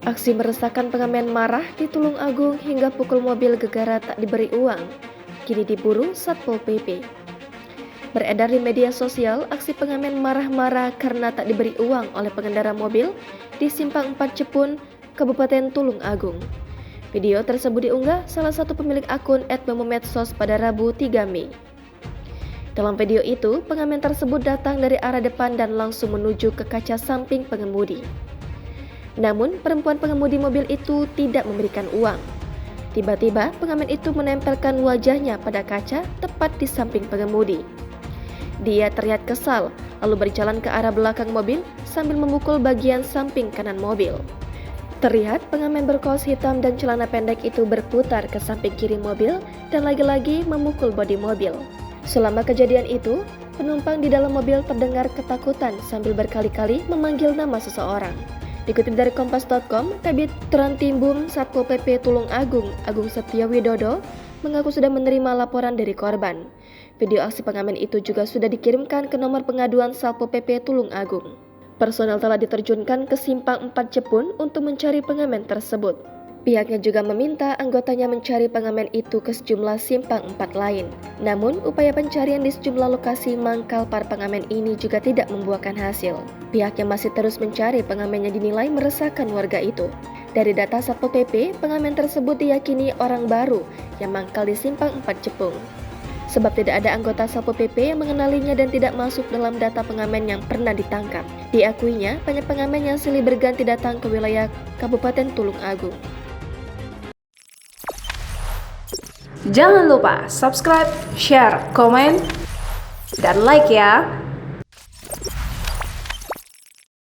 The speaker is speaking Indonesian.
Aksi meresahkan pengamen marah di Tulung Agung hingga pukul mobil gegara tak diberi uang. Kini diburu Satpol PP. Beredar di media sosial, aksi pengamen marah-marah karena tak diberi uang oleh pengendara mobil di Simpang 4 Jepun, Kabupaten Tulung Agung. Video tersebut diunggah salah satu pemilik akun @memomedsos pada Rabu 3 Mei. Dalam video itu, pengamen tersebut datang dari arah depan dan langsung menuju ke kaca samping pengemudi. Namun, perempuan pengemudi mobil itu tidak memberikan uang. Tiba-tiba, pengamen itu menempelkan wajahnya pada kaca tepat di samping pengemudi. Dia terlihat kesal, lalu berjalan ke arah belakang mobil sambil memukul bagian samping kanan mobil. Terlihat pengamen berkaos hitam dan celana pendek itu berputar ke samping kiri mobil dan lagi-lagi memukul bodi mobil. Selama kejadian itu, penumpang di dalam mobil terdengar ketakutan sambil berkali-kali memanggil nama seseorang. Dikutip dari Kompas.com, Kabid Trantimbun Satpol PP Tulung Agung, Agung Setia Widodo, mengaku sudah menerima laporan dari korban. Video aksi pengamen itu juga sudah dikirimkan ke nomor pengaduan Satpol PP Tulung Agung. Personel telah diterjunkan ke Simpang 4 Jepun untuk mencari pengamen tersebut. Pihaknya juga meminta anggotanya mencari pengamen itu ke sejumlah simpang 4 lain. Namun, upaya pencarian di sejumlah lokasi mangkal para pengamen ini juga tidak membuahkan hasil. Pihaknya masih terus mencari pengamen yang dinilai meresahkan warga itu. Dari data Satpol PP, pengamen tersebut diyakini orang baru yang mangkal di Simpang 4 Jepun. Sebab tidak ada anggota Satpol PP yang mengenalinya dan tidak masuk dalam data pengamen yang pernah ditangkap. Diakuinya, banyak pengamen yang silih berganti datang ke wilayah Kabupaten Tulung Agung. Jangan lupa subscribe, share, komen, dan like ya!